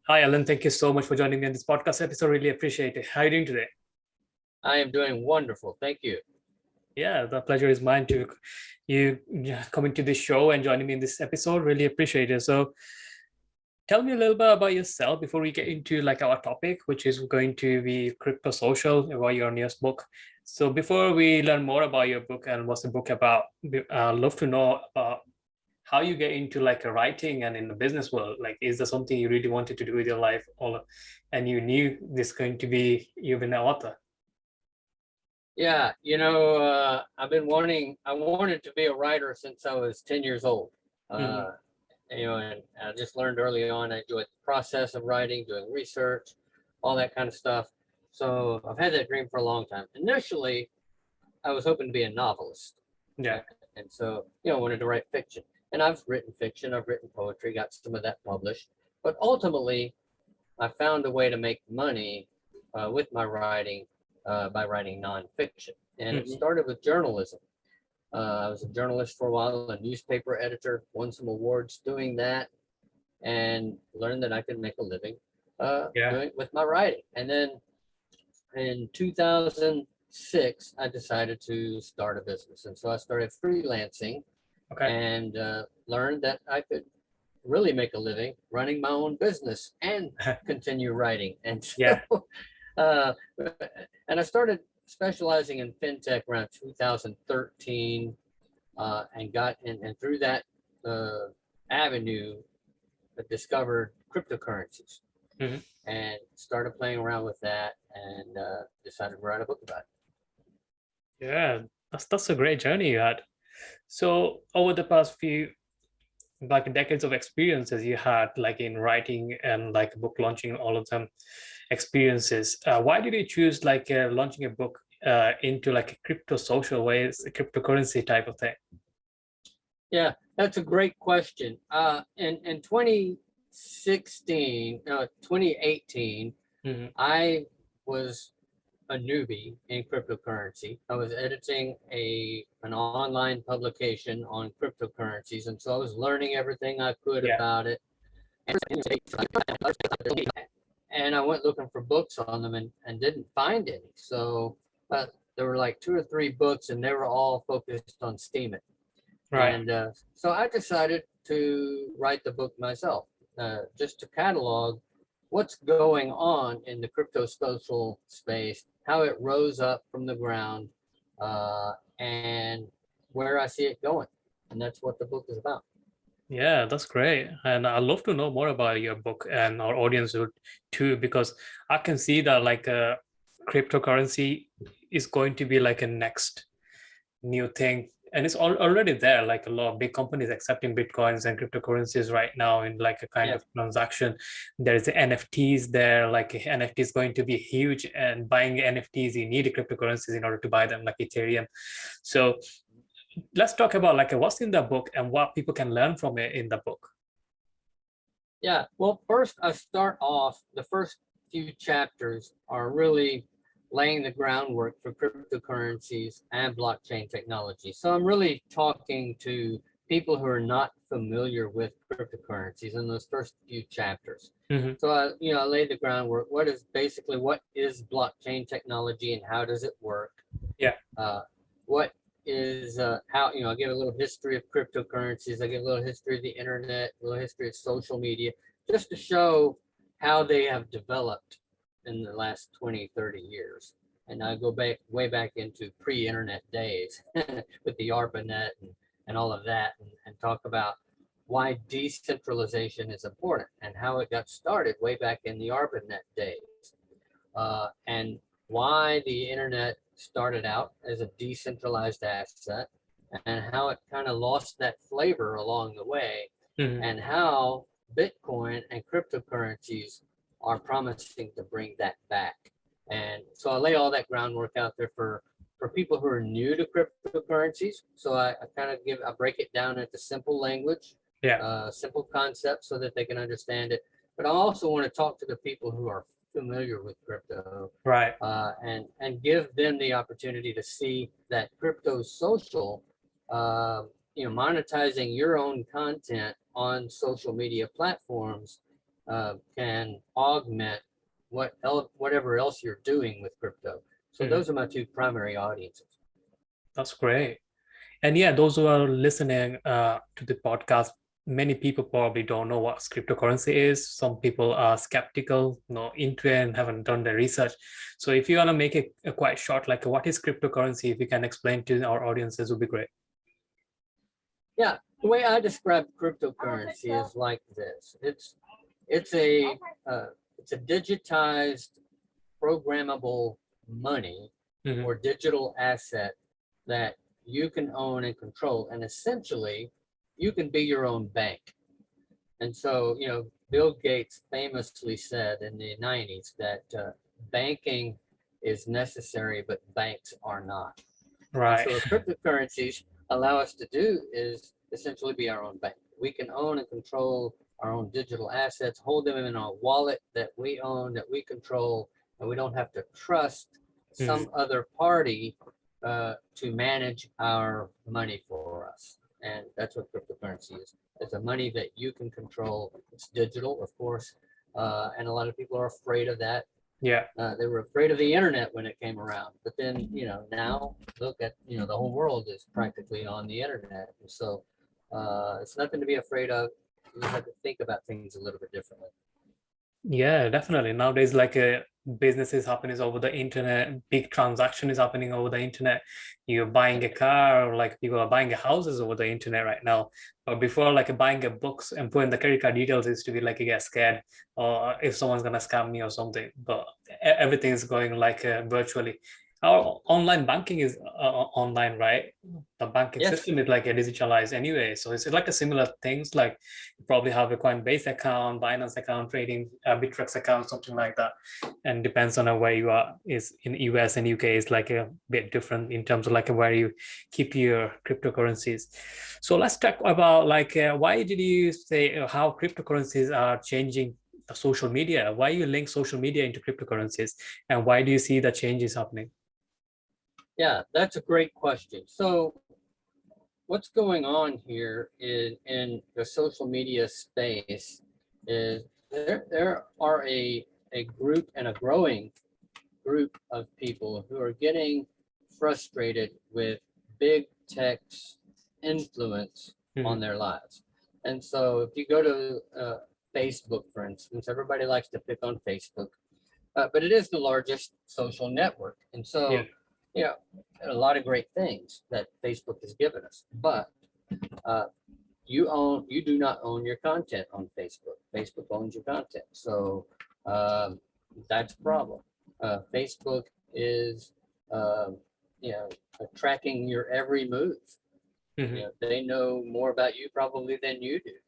Hi, Alan. Thank you so much for joining me on this podcast episode. Really appreciate it. How are you doing today? I am doing wonderful. Thank you. Yeah, the pleasure is mine to you coming to this show and joining me in this episode. Really appreciate it. So, tell me a little bit about yourself before we get into like our topic, which is going to be crypto social about your newest book. So, before we learn more about your book and what's the book about, I'd love to know about how you get into like a writing and in the business world. Like, is there something you really wanted to do with your life, or and you knew this going to be you've been an author? Yeah, I wanted to be a writer since I was 10 years old. Mhm. Uh, and I just learned early on I enjoyed the process of writing, doing research, all that kind of stuff. So I've had that dream for a long time. Initially, I was hoping to be a novelist. Yeah. Uh, And so, I wanted to write fiction. And I've written fiction, I've written poetry, got some of that published. But ultimately, I found a way to make money with my writing by writing nonfiction. And it Mhm. started with journalism. I was a journalist for a while, a newspaper editor, won some awards doing that, and learned that I could make a living Yeah. doing with my writing. And then in 2006, I decided to start a business. And so I started freelancing Okay. and learned that I could really make a living running my own business and continue writing. And Yeah. so, uh, and I started specializing in fintech around 2013, and got and through that uh, avenue, I discovered cryptocurrencies Mhm. and started playing around with that and decided to write a book about it. Yeah. That's a great journey you had. So over the past few like decades of experiences you had like in writing and like book launching, all of them experiences, why did you choose like launching a book into like a crypto social ways, a cryptocurrency type of thing? Yeah, that's a great question. In 2016, 2018, Hmm. I was a newbie in cryptocurrency. I was editing an online publication on cryptocurrencies, and so I was learning everything I could Yeah. about it. And I went looking for books on them and didn't find any. So there were like two or three books, and they were all focused on Steemit. Right. And so I decided to write the book myself, just to catalog what's going on in the crypto social space, how it rose up from the ground, and where I see it going. And that's what the book is about. Yeah, that's great. And I'd love to know more about your book and our audience would too, because I can see that like cryptocurrency is going to be like a next new thing. And it's already there, like a lot of big companies accepting Bitcoins and cryptocurrencies right now in like a kind Yeah, of transaction. There's the NFTs there, like NFT is going to be huge, and buying NFTs, you need cryptocurrencies in order to buy them, like Ethereum. So let's talk about like what's in the book and what people can learn from it in the book. yeah. Well, first, I start off, the first few chapters are really laying the groundwork for cryptocurrencies and blockchain technology. So I'm really talking to people who are not familiar with cryptocurrencies in those first few chapters. Hmm. So I lay the groundwork. What is blockchain technology and how does it work? Yeah. Uh, what is how I give a little history of cryptocurrencies. I give a little history of the internet, a little history of social media, just to show how they have developed in the last 20, 30 years. And I go back way back into pre-internet days with the ARPANET and all of that, and talk about why decentralization is important and how it got started way back in the ARPANET days, and why the internet started out as a decentralized asset and how it kind of lost that flavor along the way, Hmm. and how Bitcoin and cryptocurrencies are promising to bring that back. And so I lay all that groundwork out there for people who are new to cryptocurrencies. So I kind of I break it down into simple language, Yeah. simple concepts so that they can understand it. But I also want to talk to the people who are familiar with crypto, Right. and give them the opportunity to see that crypto social, monetizing your own content on social media platforms can augment whatever else you're doing with crypto. So those are my two primary audiences. That's great. And yeah, those who are listening to the podcast, many people probably don't know what cryptocurrency is. Some people are skeptical, not into it, and haven't done the research. So if you want to make it a quite short, like what is cryptocurrency, if you can explain to our audiences, would be great. Yeah, the way I describe cryptocurrency is like this. It's a digitized, programmable money or digital asset that you can own and control, and essentially you can be your own bank. And so, Bill Gates famously said in the 90s that banking is necessary, but banks are not. Right. So what cryptocurrencies allow us to do is essentially be our own bank. We can own and control our own digital assets, hold them in a wallet that we own, that we control, and we don't have to trust some other party to manage our money for us. And that's what cryptocurrency is. It's a money that you can control. It's digital, of course, and a lot of people are afraid of that. Yeah. They were afraid of the internet when it came around, but then, now look at, the whole world is practically on the internet. And so it's nothing to be afraid of. You have to think about things a little bit differently. Yeah, definitely. Nowadays, like business is happening over the internet, big transaction is happening over the internet. You're buying a car, or like people are buying houses over the internet right now. But before, like buying a books and putting the credit card details is to be like you get scared, or if someone's gonna scam me or something. But everything is going like virtually. Our online banking is online, right? The banking Yes. system is like a digitalized anyway, so it's like a similar things. Like you probably have a Coinbase account, Binance account, trading, Bittrex account, something like that, and depends on where you are. Is in US and UK is like a bit different in terms of like where you keep your cryptocurrencies. So let's talk about like why did you say how cryptocurrencies are changing the social media? Why you link social media into cryptocurrencies, and why do you see the changes happening? Yeah, that's a great question. So what's going on here in the social media space is there are a group and a growing group of people who are getting frustrated with big tech's influence on their lives. And so if you go to Facebook, for instance, everybody likes to pick on Facebook, but it is the largest social network. And so, a lot of great things that Facebook has given us, but you do not own your content on Facebook. Facebook owns your content. So that's a problem. Facebook is, tracking your every move. They know more about you probably than you do.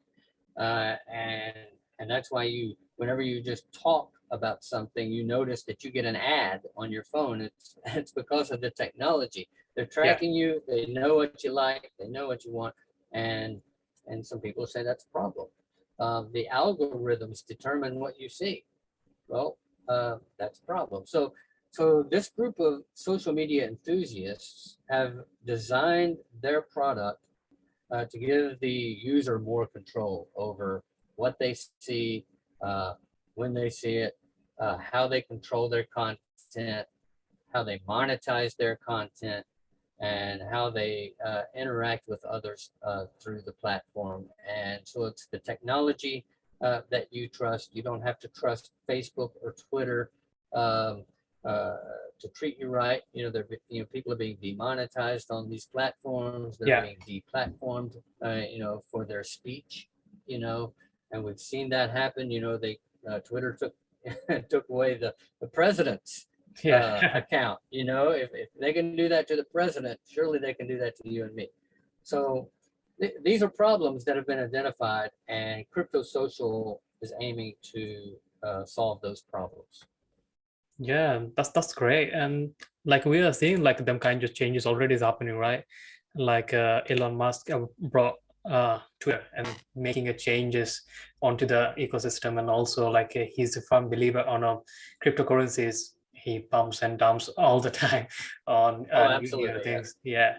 And that's why whenever you just talk about something, you notice that you get an ad on your phone. It's because of the technology. They're tracking you. They know what you like. They know what you want. And some people say that's a problem. The algorithms determine what you see. Well, that's a problem. So this group of social media enthusiasts have designed their product to give the user more control over what they see, when they see it, how they control their content, how they monetize their content, and how they interact with others through the platform. And so it's the technology that you trust. You don't have to trust Facebook or Twitter to treat you right. People are being demonetized on these platforms. They're being deplatformed, for their speech. And we've seen that happen. Twitter took away the president's account. If they can do that to the president, surely they can do that to you and me. So these are problems that have been identified, and Crypto Social is aiming to solve those problems. Yeah, that's great. And like we are seeing like them kind of changes already is happening, right? Like Elon Musk brought Twitter and making a changes onto the ecosystem, and also like he's a firm believer on cryptocurrencies. He pumps and dumps all the time on Absolutely, things. Yeah.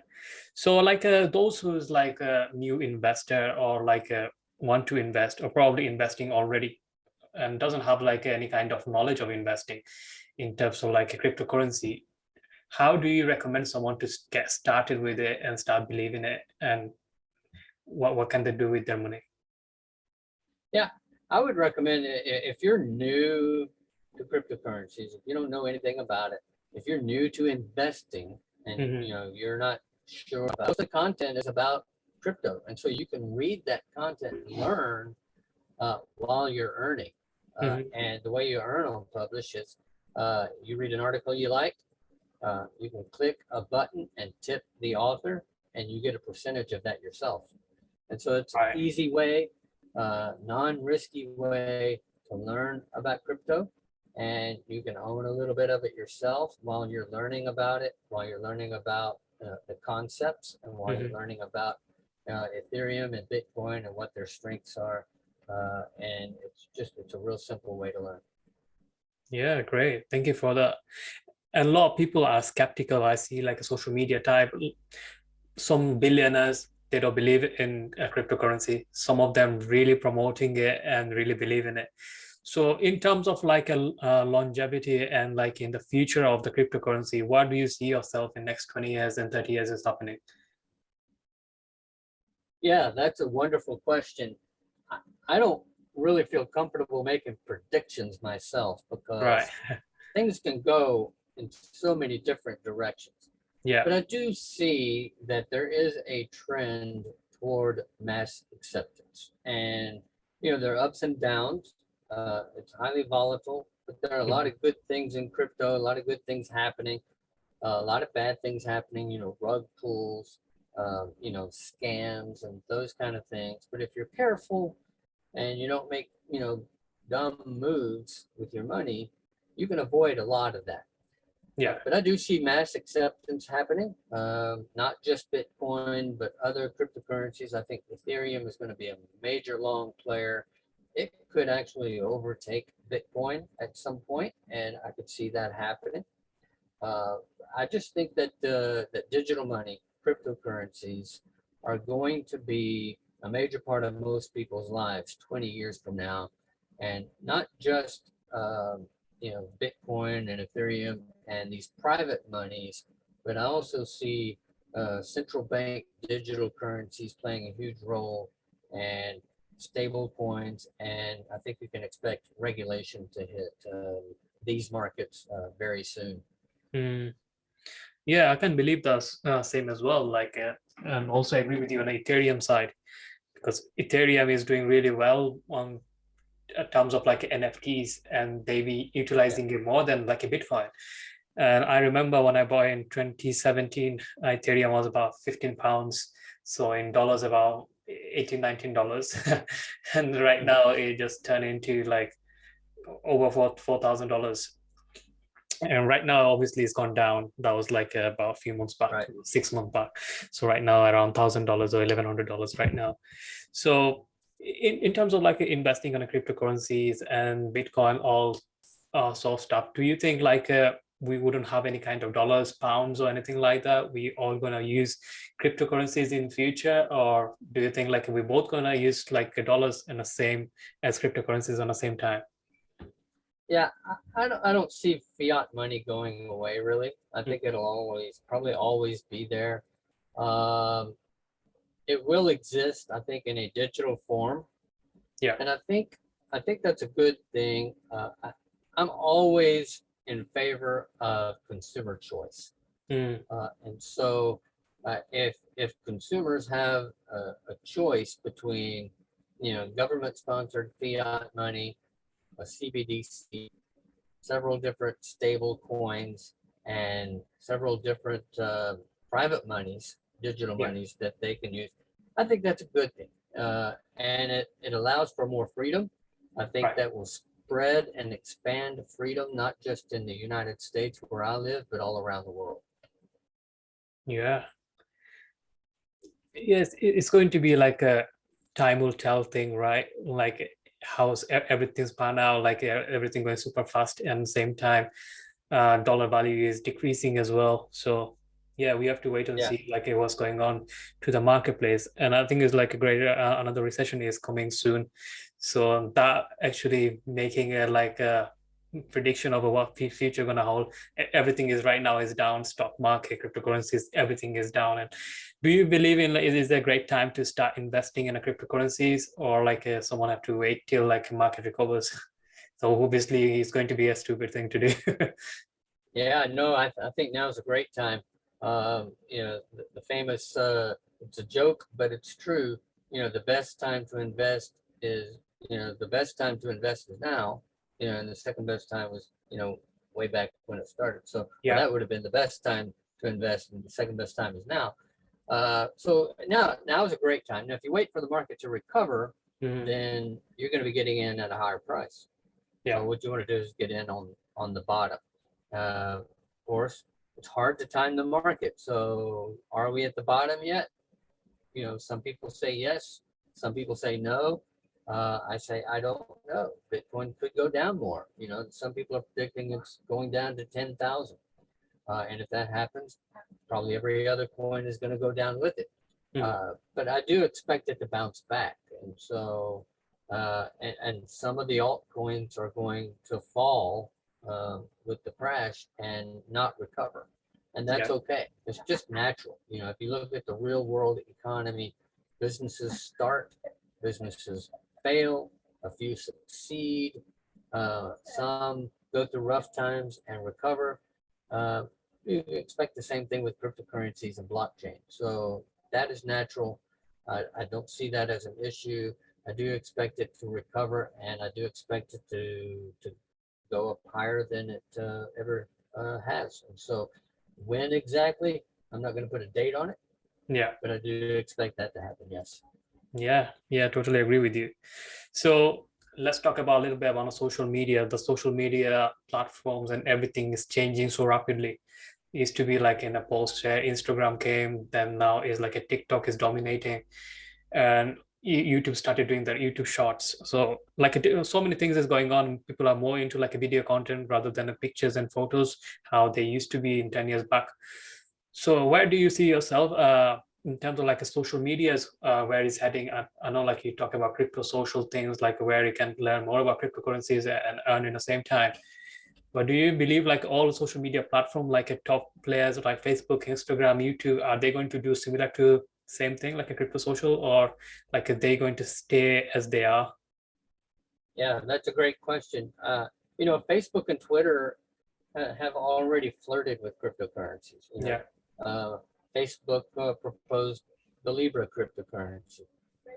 So like those who's like a new investor or like want to invest or probably investing already and doesn't have like any kind of knowledge of investing in terms of like a cryptocurrency, how do you recommend someone to get started with it and start believing it, and what can they do with their money? Yeah, I would recommend if you're new to cryptocurrencies, if you don't know anything about it, if you're new to investing and you're not sure about most of the content is about crypto, and so you can read that content and learn while you're earning. And the way you earn on Publish is you read an article you like, you can click a button and tip the author, and you get a percentage of that yourself. And so it's an easy way, non-risky way to learn about crypto, and you can own a little bit of it yourself while you're learning about it, while you're learning about the concepts, and while you're learning about Ethereum and Bitcoin and what their strengths are. And it's a real simple way to learn. Yeah, great. Thank you for that. And a lot of people are skeptical. I see like a social media type, some billionaires, they don't believe in a cryptocurrency. Some of them really promoting it and really believe in it. So in terms of like a longevity and like in the future of the cryptocurrency, what do you see yourself in next 20 years and 30 years is happening? Yeah, that's a wonderful question. I don't really feel comfortable making predictions myself because things can go in so many different directions. Yeah. But I do see that there is a trend toward mass acceptance. And, there are ups and downs. It's highly volatile, but there are a lot of good things in crypto, a lot of good things happening, a lot of bad things happening, rug pulls, scams and those kind of things. But if you're careful and you don't make, dumb moves with your money, you can avoid a lot of that. Yeah. But I do see mass acceptance happening, not just Bitcoin, but other cryptocurrencies. I think Ethereum is going to be a major long player. It could actually overtake Bitcoin at some point, and I could see that happening. I just think that that digital money, cryptocurrencies, are going to be a major part of most people's lives 20 years from now, and not just Bitcoin and Ethereum and these private monies, but I also see central bank digital currencies playing a huge role, and stable coins, and I think we can expect regulation to hit these markets very soon. Yeah, I can believe the same as well. Like, and also agree with you on the Ethereum side, because Ethereum is doing really well on terms of like NFTs, and they be utilizing it more than like a Bitcoin. And I remember when I bought in 2017, Ethereum was about 15 pounds. So in dollars, about $18, $19. And right now it just turned into like over $4,000. And right now, obviously, it's gone down. That was like about a few months back, 6 months back. So right now, around $1,000 or $1,100 right now. So in terms of like investing on a cryptocurrencies and Bitcoin, all sort of stuff, do you think like we wouldn't have any kind of dollars, pounds, or anything like that? We all gonna use cryptocurrencies in future, or do you think like we're both gonna use like dollars in the same as cryptocurrencies on the same time? Yeah, I don't see fiat money going away, really. I think it'll probably always be there. It will exist, I think, in a digital form. Yeah. And I think that's a good thing. I'm always in favor of consumer choice. And so if consumers have a choice between, government-sponsored fiat money, a CBDC, several different stable coins, and several different private monies, digital monies that they can use, I think that's a good thing. And it allows for more freedom. I think that will spread and expand freedom, not just in the United States where I live, but all around the world. Yeah. Yes, it's going to be like a time will tell thing, right? Like how's everything's pan out, like everything going super fast, and at the same time dollar value is decreasing as well. So yeah, we have to wait and see like what's going on to the marketplace. And I think it's like a great another recession is coming soon, So that actually making it like a prediction of what future gonna hold. Everything is right now is down, stock market, cryptocurrencies, everything is down. And do you believe in like, is it a great time to start investing in a cryptocurrencies, or like someone have to wait till like market recovers? So obviously it's going to be a stupid thing to do. Yeah, no, I think now is a great time. You know, the famous, it's a joke, but it's true. You know, the best time to invest is, you know, the best time to invest is now, you know, and the second best time was, you know, way back when it started. So, well, Yeah. that would have been the best time to invest, and the second best time is now. So now is a great time. Now, if you wait for the market to recover, Mhm. then you're going to be getting in at a higher price. Yeah. So what you want to do is get in on the bottom. Of course, it's hard to time the market. So are we at the bottom yet? You know, some people say yes, some people say no. I say I don't know. Bitcoin could go down more. You know, some people are predicting it's going down to 10,000. And if that happens, probably every other coin is going to go down with it. Mhm. But I do expect it to bounce back. And so, and some of the altcoins are going to fall with the crash and not recover. And that's Yeah. okay. It's just natural. You know, if you look at the real world economy, businesses start, businesses fail, a few succeed, some go through rough times and recover. Uh, you expect the same thing with cryptocurrencies and blockchain. So that is natural. I don't see that as an issue. I do expect it to recover, and I do expect it to go up higher than it ever has. And so, when exactly, I'm not going to put a date on it, Yeah. but I do expect that to happen. Yes. Yeah. Yeah. Totally agree with you. So let's talk about a little bit about social media. The social media platforms and everything is changing so rapidly. It used to be like in a post where Instagram came, then now is like a TikTok is dominating, and YouTube started doing their YouTube Shorts. So like so many things is going on. People are more into like a video content rather than the pictures and photos, how they used to be in 10 years back. So where do you see yourself in terms of like a social medias, where it's heading? I know like you talk about crypto social things, like where you can learn more about cryptocurrencies and earn in the same time. But do you believe like all social media platform, like a top players like Facebook, Instagram, YouTube, are they going to do similar to same thing like a crypto social, or like are they going to stay as they are? Yeah, that's a great question. You know, Facebook and Twitter have already flirted with cryptocurrencies. You know, Yeah. Facebook proposed the Libra cryptocurrency.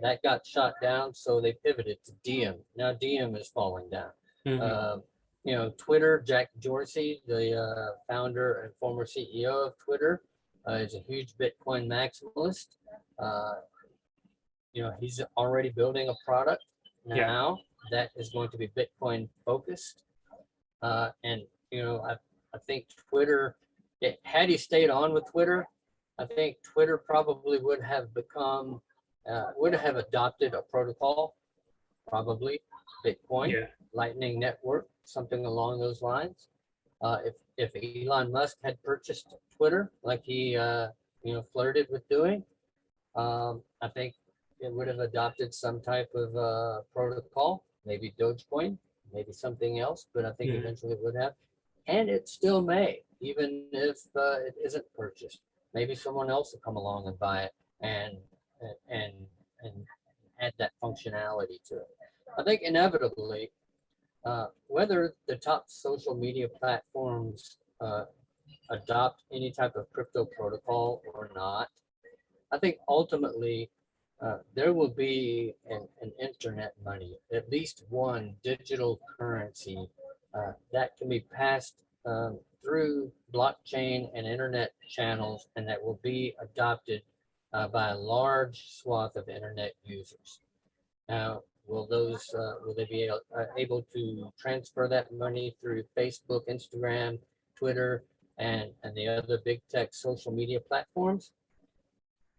That got shot down, so they pivoted to Diem. Now Diem is falling down. Hmm. You know, Twitter, Jack Dorsey, the founder and former CEO of Twitter, is a huge Bitcoin maximalist. Uh, you know, he's already building a product Yeah. now that is going to be Bitcoin focused. And you know, I think Twitter, had he stayed on with Twitter, I think Twitter probably would have become, would have adopted a protocol, probably Bitcoin, Yeah. Lightning Network, something along those lines. If Elon Musk had purchased Twitter like he you know flirted with doing, I think it would have adopted some type of protocol, maybe Dogecoin, maybe something else, but I think Hmm. eventually it would have. And it still may, even if it isn't purchased. Maybe someone else will come along and buy it and and and add that functionality to it. I think inevitably, whether the top social media platforms adopt any type of crypto protocol or not, I think ultimately there will be an internet money, at least one digital currency that can be passed through blockchain and internet channels, and that will be adopted by a large swath of internet users. Now, will they be able to transfer that money through Facebook, Instagram, Twitter, and the other big tech social media platforms?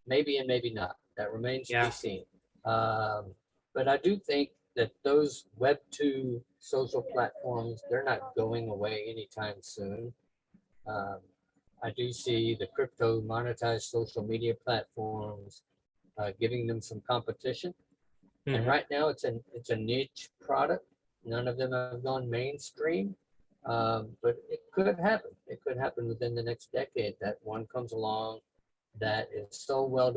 Maybe and maybe not. That remains to be Yeah. seen. But I do think that those Web2 social platforms, they're not going away anytime soon. Um, I do see the crypto monetized social media platforms giving them some competition. And Mhm. right now it's a niche product. None of them have gone mainstream. But it could happen. It could happen within the next decade that one comes along that is so well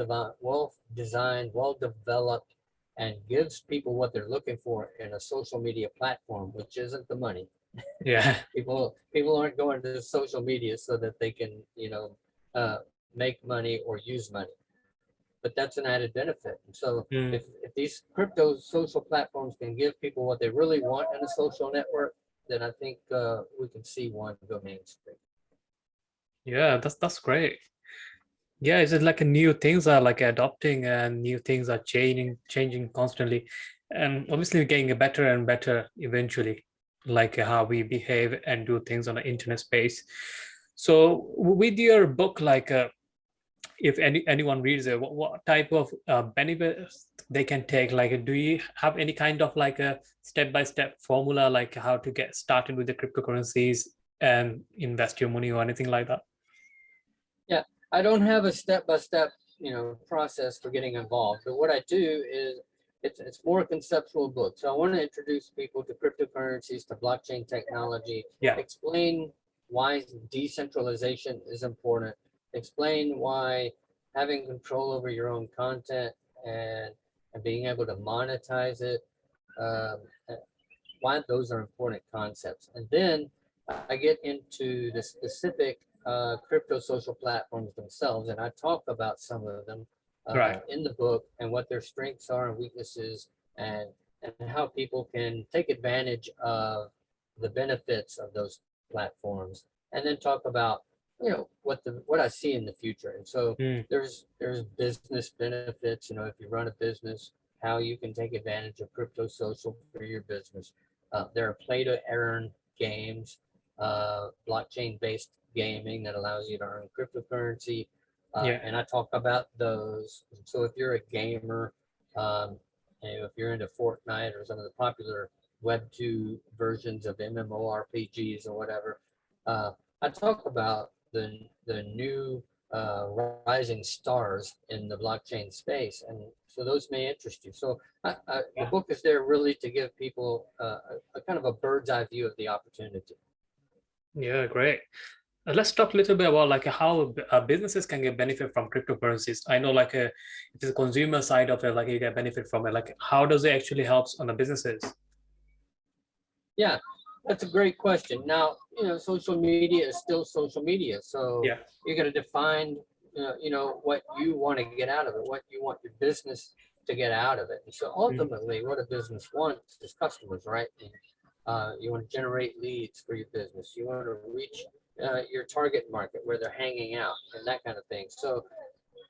designed, well developed, and gives people what they're looking for in a social media platform, which isn't the money. Yeah. People aren't going to social media so that they can, make money or use money. But that's an added benefit. And so Mm. if these crypto social platforms can give people what they really want in a social network, then I think we can see one go mainstream. Yeah, that's great. Yeah, it's just like a new things are like adopting and new things are changing constantly. And obviously getting better and better eventually, like how we behave and do things on the internet space. So with your book, like if anyone reads it, what type of benefits they can take? Like, do you have any kind of like a step-by-step formula, like how to get started with the cryptocurrencies and invest your money or anything like that? Yeah, I don't have a step-by-step, process for getting involved, but what I do is it's more a conceptual book. So I want to introduce people to cryptocurrencies, to blockchain technology, Yeah. explain why decentralization is important, explain why having control over your own content and being able to monetize it, um, why those are important concepts. And then I get into the specific crypto social platforms themselves, and I talk about some of them Right. in the book and what their strengths are and weaknesses, and how people can take advantage of the benefits of those platforms, and then talk about what I see in the future. And so Mm. there's business benefits. If you run a business, how you can take advantage of crypto social for your business. There are play to earn games, blockchain based gaming that allows you to earn cryptocurrency. Yeah. And I talk about those. So if you're a gamer, um, and if you're into Fortnite or some of the popular Web 2 versions of MMORPGs or whatever, uh, I talk about the new rising stars in the blockchain space. And so those may interest you. So the Yeah. book is there really to give people a kind of a bird's eye view of the opportunity. Yeah, great. Let's talk a little bit about like how businesses can get benefit from cryptocurrencies. I know like if it's a consumer side of it, like you get benefit from it. Like how does it actually helps on the businesses? Yeah, that's a great question. Now, social media is still social media. So Yeah. you got to define, what you want to get out of it, what you want your business to get out of it. And so Mm. ultimately, what a business wants is customers, right? And, you want to generate leads for your business. You want to reach your target market where they're hanging out and that kind of thing. So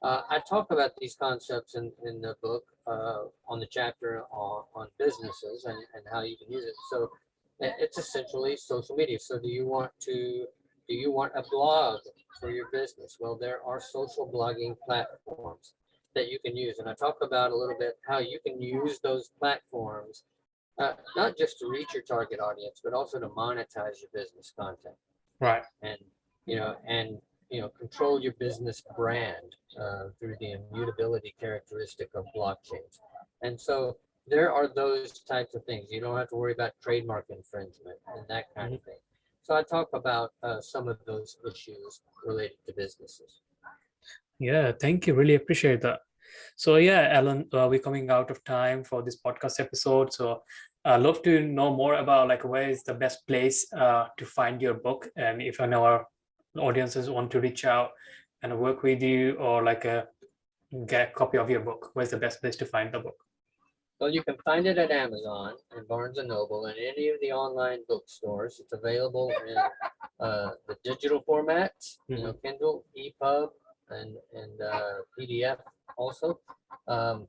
I talk about these concepts in the book on the chapter on businesses and how you can use it. So it's essentially social media. So do you want a blog for your business? Well, there are social blogging platforms that you can use. And I talk about a little bit how you can use those platforms not just to reach your target audience, but also to monetize your business content Right. and control your business brand through the immutability characteristic of blockchains. And so there are those types of things. You don't have to worry about trademark infringement and that kind Mhm. of thing. So I talk about some of those issues related to businesses. Yeah, thank you. Really appreciate that. So yeah, Alan, we're coming out of time for this podcast episode. So I'd love to know more about like where is the best place to find your book, and if I know our audiences want to reach out and work with you or like get a copy of your book, where's the best place to find the book? Well, you can find it at Amazon and Barnes and Noble and any of the online bookstores. It's available in the digital formats, Mhm. Kindle, EPUB, and PDF also. Um,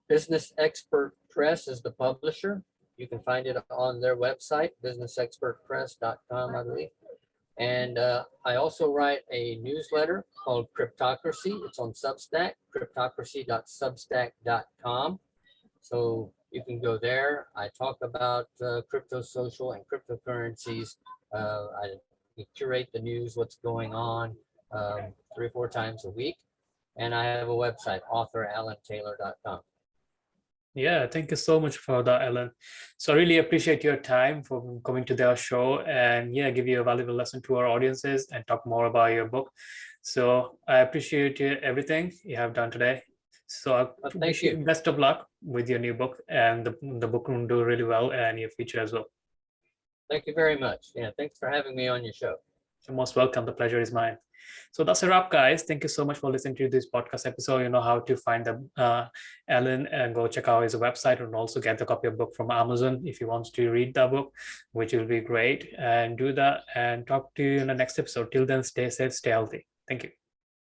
Business Expert Press is the publisher. You can find it on their website, businessexpertpress.com, I believe. And I also write a newsletter called Cryptocracy. It's on Substack, cryptocracy.substack.com. So you can go there. I talk about crypto social and cryptocurrencies. I curate the news, what's going on 3 or 4 times a week. And I have a website, authorallantaylor.com. Yeah, thank you so much for that, Ellen. So I really appreciate your time for coming to their show and yeah, give you a valuable lesson to our audiences and talk more about your book. So I appreciate everything you have done today. So I Well, thank wish you you. best of luck with your new book and the book will do really well and your future as well. Thank you very much. Yeah, thanks for having me on your show. You're most welcome. The pleasure is mine. So that's a wrap, guys. Thank you so much for listening to this podcast episode. You know how to find the Alan and go check out his website and also get the copy of book from Amazon if you want to read the book, which will be great. And do that and talk to you in the next episode. Till then, stay safe, stay healthy. Thank you.